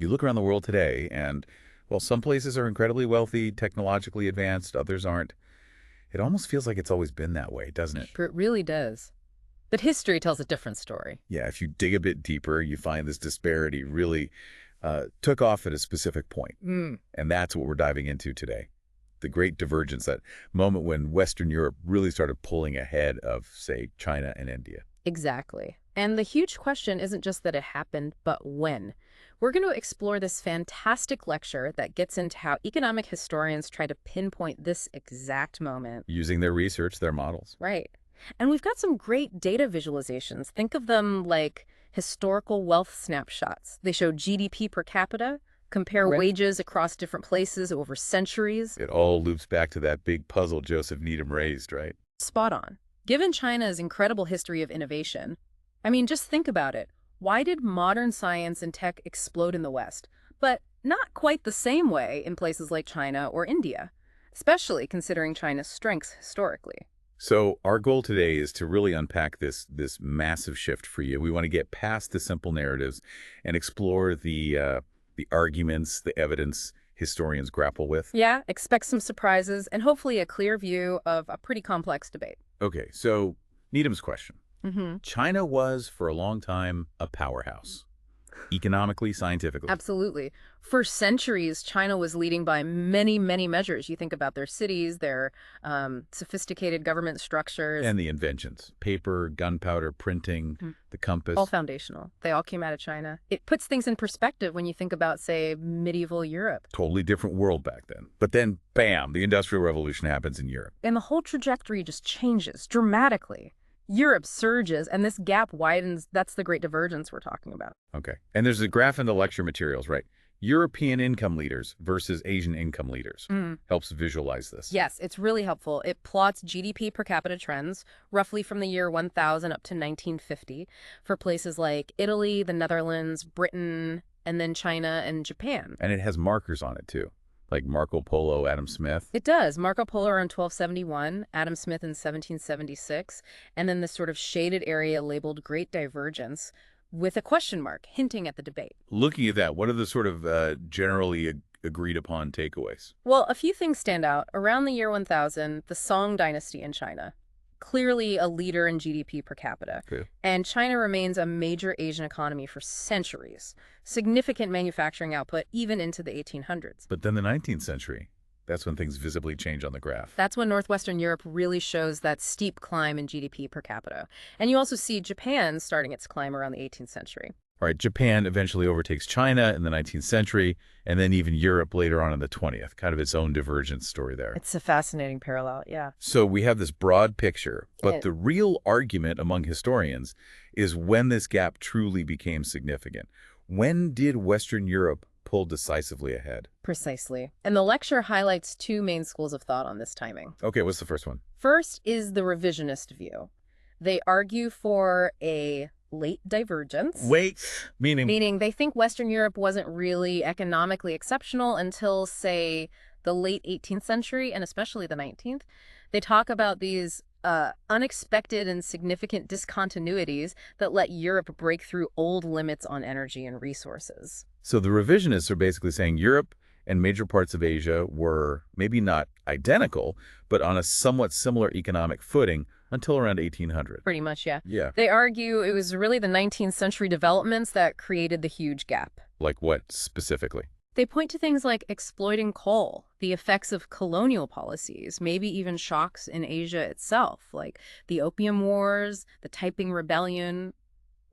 You look around the world today and, well, some places are incredibly wealthy, technologically advanced, others aren't. It almost feels like it's always been that way, doesn't it? It really does. But history tells a different story. Yeah, if you dig a bit deeper, you find this disparity really took off at a specific point. And that's what we're diving into today. The Great Divergence, that moment when Western Europe really started pulling ahead of, say, China and India. Exactly. And the huge question isn't just that it happened, but when. We're going to explore this fantastic lecture that gets into how economic historians try to pinpoint this exact moment. Using their research, their models. Right. And we've got some great data visualizations. Think of them like historical wealth snapshots. They show GDP per capita, compare wages across different places over centuries. It all loops back to that big puzzle Joseph Needham raised, right? Spot on. Given China's incredible history of innovation, I mean, just think about it. Why did modern science and tech explode in the West, but not quite the same way in places like China or India, especially considering China's strengths historically? So our goal today is to really unpack this massive shift for you. We want to get past the simple narratives and explore the arguments, the evidence historians grapple with. Yeah, expect some surprises and hopefully a clear view of a pretty complex debate. Okay, so Needham's question. Mm-hmm. China was, for a long time, a powerhouse, economically, scientifically. Absolutely. For centuries, China was leading by many, many measures. You think about their cities, their sophisticated government structures. And the inventions, paper, gunpowder, printing, the compass. All foundational. They all came out of China. It puts things in perspective when you think about, say, medieval Europe. Totally different world back then. But then, bam, the Industrial Revolution happens in Europe. And the whole trajectory just changes dramatically. Europe surges, and this gap widens. That's the Great Divergence we're talking about. Okay. And there's a graph in the lecture materials, right? European income leaders versus Asian income leaders. Helps visualize this. Yes, it's really helpful. It plots GDP per capita trends, roughly from the year 1000 up to 1950, for places like Italy, the Netherlands, Britain, and then China and Japan. And it has markers on it, too. Like Marco Polo, Adam Smith. It does. Marco Polo around 1271, Adam Smith in 1776, and then this sort of shaded area labeled Great Divergence with a question mark hinting at the debate. Looking at that, what are the sort of generally agreed upon takeaways? Well, a few things stand out. Around the year 1000, the Song dynasty in China. Clearly a leader in GDP per capita. Okay. And China remains a major Asian economy for centuries. Significant manufacturing output even into the 1800s. But then the 19th century, that's when things visibly change on the graph. That's when Northwestern Europe really shows that steep climb in GDP per capita. And you also see Japan starting its climb around the 18th century. All right, Japan eventually overtakes China in the 19th century, and then even Europe later on in the 20th, kind of its own divergence story there. It's a fascinating parallel, yeah. So we have this broad picture, but the real argument among historians is when this gap truly became significant. When did Western Europe pull decisively ahead? Precisely. And the lecture highlights two main schools of thought on this timing. Okay, what's the first one? First is the revisionist view. They argue for a late divergence. Meaning they think Western Europe wasn't really economically exceptional until, say, the late 18th century and especially the 19th. They talk about these unexpected and significant discontinuities that let Europe break through old limits on energy and resources. So the revisionists are basically saying Europe and major parts of Asia were maybe not identical, but on a somewhat similar economic footing until around 1800. Pretty much, yeah. Yeah. They argue it was really the 19th century developments that created the huge gap. Like what specifically? They point to things like exploiting coal, the effects of colonial policies, maybe even shocks in Asia itself, like the Opium Wars, the Taiping Rebellion,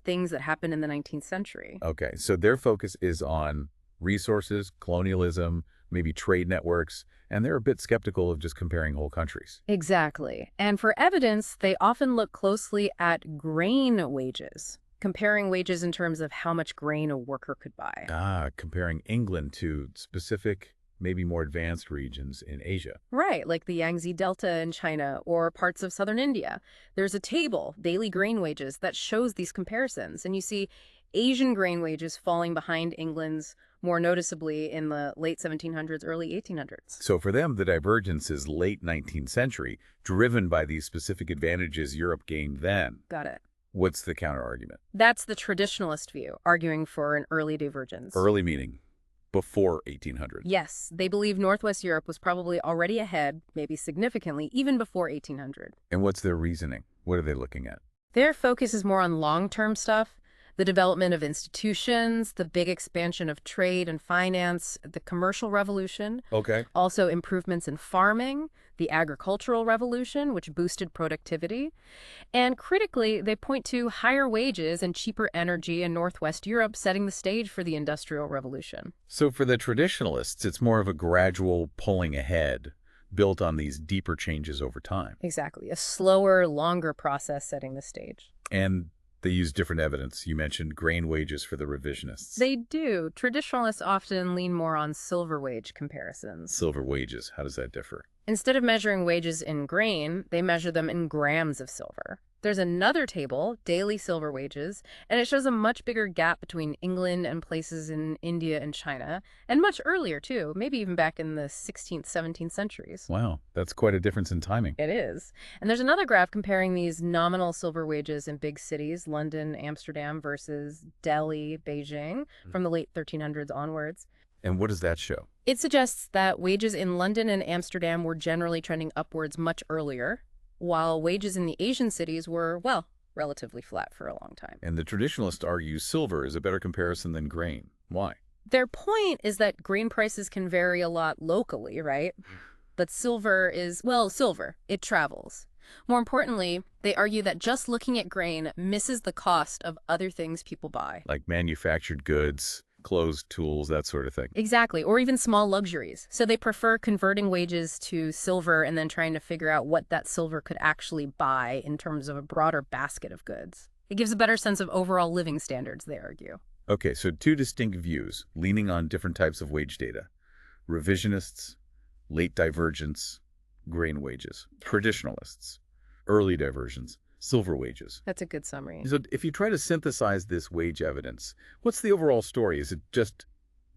things that happened in the 19th century. Okay, so their focus is on resources, colonialism, maybe trade networks, and they're a bit skeptical of just comparing whole countries. Exactly. And for evidence, they often look closely at grain wages, comparing wages in terms of how much grain a worker could buy. Comparing England to specific, maybe more advanced regions in Asia. Right, like the Yangtze Delta in China or parts of southern India. There's a table, daily grain wages, that shows these comparisons. And you see Asian grain wages falling behind England's more noticeably in the late 1700s, early 1800s. So for them, the divergence is late 19th century, driven by these specific advantages Europe gained then. Got it. What's the counter-argument? That's the traditionalist view, arguing for an early divergence. Early meaning before 1800. Yes, they believe Northwest Europe was probably already ahead, maybe significantly, even before 1800. And what's their reasoning? What are they looking at? Their focus is more on long-term stuff, the development of institutions, the big expansion of trade and finance, the commercial revolution, Okay. also improvements in farming, the agricultural revolution, which boosted productivity. And critically, they point to higher wages and cheaper energy in Northwest Europe, setting the stage for the Industrial Revolution. So for the traditionalists, it's more of a gradual pulling ahead built on these deeper changes over time. Exactly, a slower, longer process setting the stage. And they use different evidence. You mentioned grain wages for the revisionists. They do. Traditionalists often lean more on silver wage comparisons. Silver wages, how does that differ? Instead of measuring wages in grain, they measure them in grams of silver. There's another table, daily silver wages, and it shows a much bigger gap between England and places in India and China, and much earlier too, maybe even back in the 16th, 17th centuries. Wow, that's quite a difference in timing. It is. And there's another graph comparing these nominal silver wages in big cities, London, Amsterdam versus Delhi, Beijing, from the late 1300s onwards. And what does that show? It suggests that wages in London and Amsterdam were generally trending upwards much earlier, while wages in the Asian cities were, well, relatively flat for a long time. And the traditionalists argue silver is a better comparison than grain. Why? Their point is that grain prices can vary a lot locally, right? But silver is, well, silver. It travels. More importantly, they argue that just looking at grain misses the cost of other things people buy. Like manufactured goods, clothes, tools, that sort of thing. Exactly, or even small luxuries. So they prefer converting wages to silver and then trying to figure out what that silver could actually buy in terms of a broader basket of goods. It gives a better sense of overall living standards, they argue. Okay, so two distinct views, leaning on different types of wage data. Revisionists, late divergence, grain wages. Traditionalists, early divergence, silver wages. That's a good summary. So if you try to synthesize this wage evidence, what's the overall story? Is it just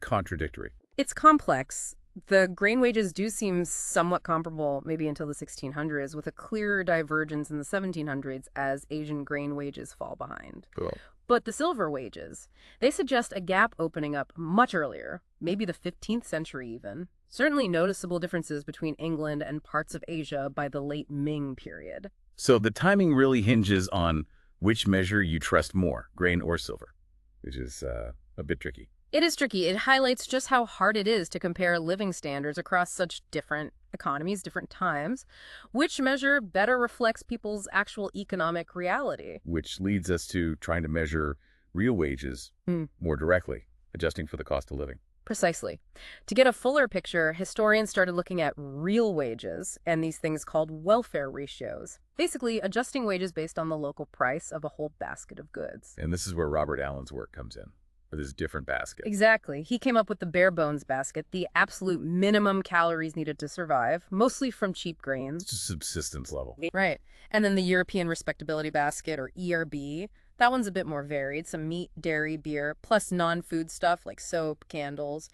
contradictory? It's complex. The grain wages do seem somewhat comparable maybe until the 1600s, with a clearer divergence in the 1700s as Asian grain wages fall behind. Well, But the silver wages, they suggest a gap opening up much earlier, maybe the 15th century even. Certainly noticeable differences between England and parts of Asia by the late Ming period. so the timing really hinges on which measure you trust more, grain or silver, which is a bit tricky. It is tricky. It highlights just how hard it is to compare living standards across such different economies, different times. Which measure better reflects people's actual economic reality? Which leads us to trying to measure real wages more directly, adjusting for the cost of living. Precisely. To get a fuller picture, historians started looking at real wages and these things called welfare ratios, basically adjusting wages based on the local price of a whole basket of goods. And this is where Robert Allen's work comes in, for this different basket. Exactly. He came up with the bare bones basket, the absolute minimum calories needed to survive, mostly from cheap grains. It's a subsistence level. Right. And then the European Respectability Basket, or ERB, that one's a bit more varied. Some meat, dairy, beer, plus non-food stuff like soap, candles,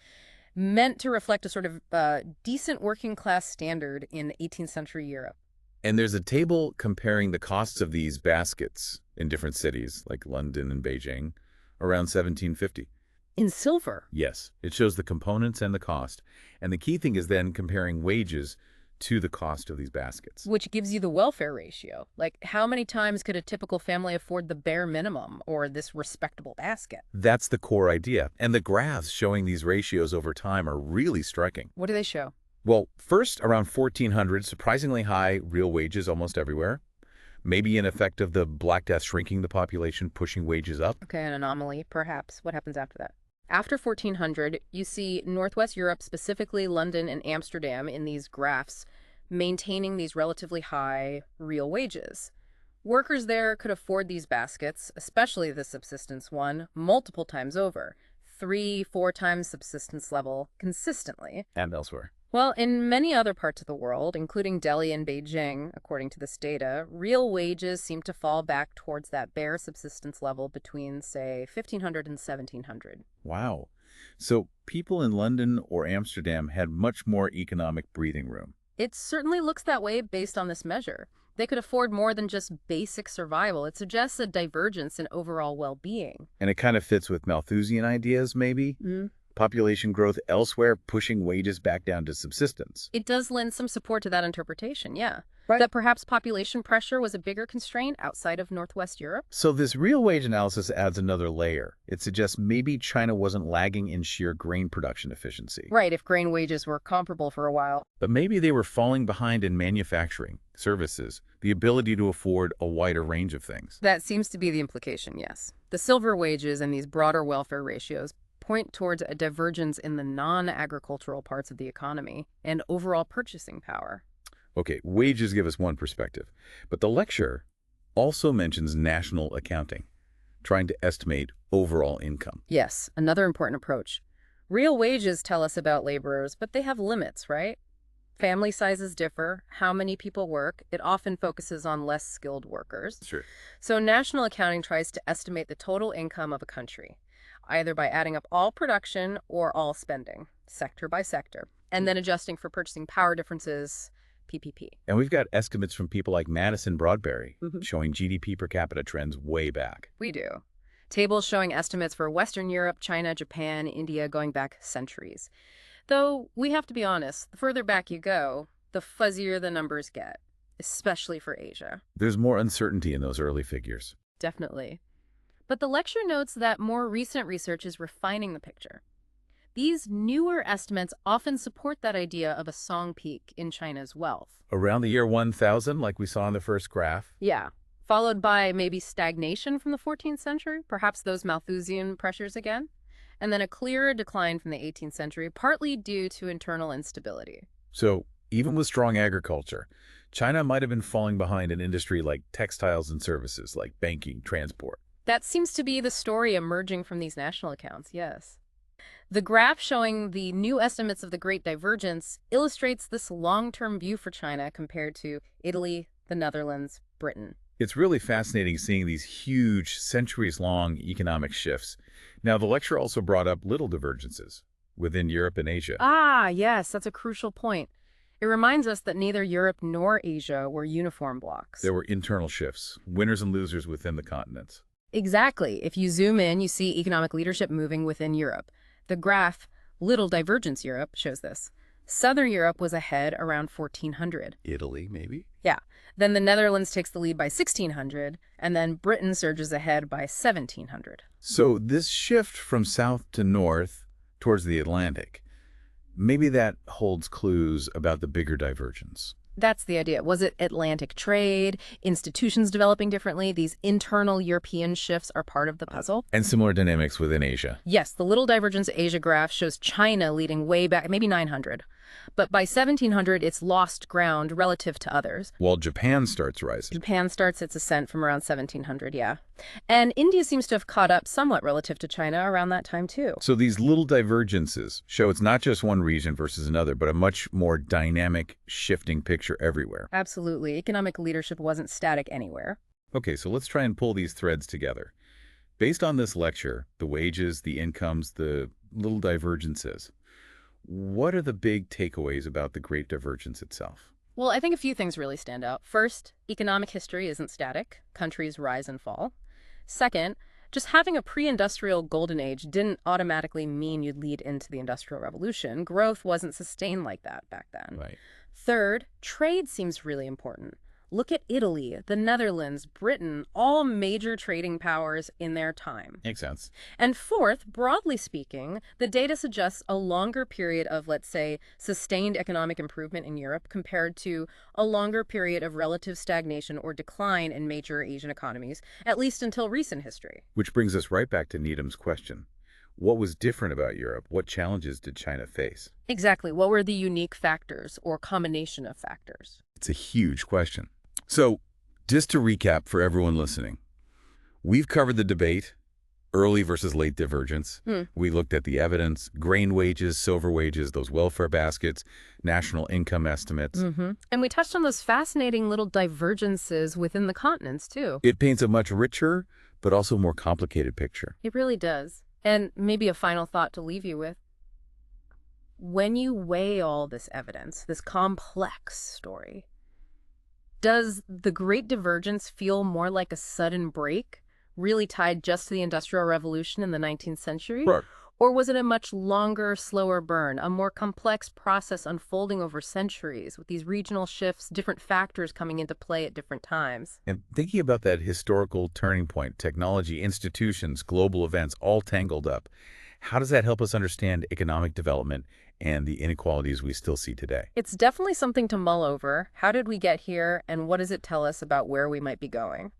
meant to reflect a sort of decent working class standard in 18th century Europe. And there's a table comparing the costs of these baskets in different cities, like London and Beijing, around 1750. In silver. Yes, it shows the components and the cost. And the key thing is then comparing wages to the cost of these baskets. Which gives you the welfare ratio. Like, how many times could a typical family afford the bare minimum or this respectable basket? That's the core idea. And the graphs showing these ratios over time are really striking. What do they show? Well, first, around 1400, surprisingly high real wages almost everywhere. Maybe an effect of the Black Death shrinking the population, pushing wages up. Okay, an anomaly, perhaps. What happens after that? After 1400, you see Northwest Europe, specifically London and Amsterdam, in these graphs, maintaining these relatively high real wages. Workers there could afford these baskets, especially the subsistence one, multiple times over, 3-4 times subsistence level, consistently. And elsewhere. Well, in many other parts of the world, including Delhi and Beijing, according to this data, real wages seem to fall back towards that bare subsistence level between, say, 1500 and 1700. Wow. So people in London or Amsterdam had much more economic breathing room. It certainly looks that way based on this measure. They could afford more than just basic survival. It suggests a divergence in overall well-being. And it kind of fits with Malthusian ideas, maybe? Mm. Population growth elsewhere pushing wages back down to subsistence. It does lend some support to that interpretation, yeah. Right. That perhaps population pressure was a bigger constraint outside of Northwest Europe? So this real wage analysis adds another layer. It suggests maybe China wasn't lagging in sheer grain production efficiency. Right, if grain wages were comparable for a while. But maybe they were falling behind in manufacturing, services, the ability to afford a wider range of things. That seems to be the implication, yes. The silver wages and these broader welfare ratios point towards a divergence in the non-agricultural parts of the economy and overall purchasing power. Okay, wages give us one perspective, but the lecture also mentions national accounting, trying to estimate overall income. Yes, another important approach. Real wages tell us about laborers, but they have limits, right? Family sizes differ, how many people work. It often focuses on less skilled workers. Sure. So national accounting tries to estimate the total income of a country, either by adding up all production or all spending, sector by sector, and then adjusting for purchasing power differences, PPP. And we've got estimates from people like Madison Broadberry Mhm. showing GDP per capita trends way back. We do. Tables showing estimates for Western Europe, China, Japan, India going back centuries. Though, we have to be honest, the further back you go, the fuzzier the numbers get, especially for Asia. There's more uncertainty in those early figures. Definitely. But the lecture notes that more recent research is refining the picture. These newer estimates often support that idea of a song peak in China's wealth. Around the year 1000, like we saw in the first graph. Yeah. Followed by maybe stagnation from the 14th century, perhaps those Malthusian pressures again, and then a clearer decline from the 18th century, partly due to internal instability. So even with strong agriculture, China might have been falling behind an industry like textiles and services, like banking, transport. That seems to be the story emerging from these national accounts, yes. The graph showing the new estimates of the Great Divergence illustrates this long-term view for China compared to Italy, the Netherlands, Britain. It's really fascinating seeing these huge, centuries-long economic shifts. Now, the lecture also brought up little divergences within Europe and Asia. Ah, yes, that's a crucial point. It reminds us that neither Europe nor Asia were uniform blocks. There were internal shifts, winners and losers within the continents. Exactly. If you zoom in, you see economic leadership moving within Europe. The graph, Little Divergence Europe, shows this. Southern Europe was ahead around 1400. Italy, maybe? Yeah. Then the Netherlands takes the lead by 1600, and then Britain surges ahead by 1700. So this shift from south to north towards the Atlantic, maybe that holds clues about the bigger divergence. That's the idea. Was it Atlantic trade, institutions developing differently? These internal European shifts are part of the puzzle. And similar dynamics within Asia. Yes, the Little Divergence Asia graph shows China leading way back, maybe 900. But by 1700, it's lost ground relative to others. While Japan starts rising. Japan starts its ascent from around 1700, yeah. And India seems to have caught up somewhat relative to China around that time, too. So these little divergences show it's not just one region versus another, but a much more dynamic, shifting picture everywhere. Absolutely. Economic leadership wasn't static anywhere. Okay, so let's try and pull these threads together. Based on this lecture, the wages, the incomes, the little divergences, what are the big takeaways about the Great Divergence itself? Well, I think a few things really stand out. First, economic history isn't static. Countries rise and fall. Second, just having a pre-industrial golden age didn't automatically mean you'd lead into the Industrial Revolution. Growth wasn't sustained like that back then. Right. Third, trade seems really important. Look at Italy, the Netherlands, Britain, all major trading powers in their time. Makes sense. And fourth, broadly speaking, the data suggests a longer period of, let's say, sustained economic improvement in Europe compared to a longer period of relative stagnation or decline in major Asian economies, at least until recent history. Which brings us right back to Needham's question. What was different about Europe? What challenges did China face? Exactly. What were the unique factors or combination of factors? It's a huge question. So, just to recap for everyone listening, we've covered the debate, early versus late divergence. We looked at the evidence, grain wages, silver wages, those welfare baskets, national income estimates. And we touched on those fascinating little divergences within the continents, too. It paints a much richer, but also more complicated picture. It really does. And maybe a final thought to leave you with. When you weigh all this evidence, this complex story, Does the Great Divergence feel more like a sudden break, really tied just to the Industrial Revolution in the 19th century? Right. Or was it a much longer, slower burn, a more complex process unfolding over centuries, with these regional shifts, different factors coming into play at different times? And thinking about that historical turning point, technology, institutions, global events, all tangled up, how does that help us understand economic development and the inequalities we still see today? It's definitely something to mull over. How did we get here, and what does it tell us about where we might be going?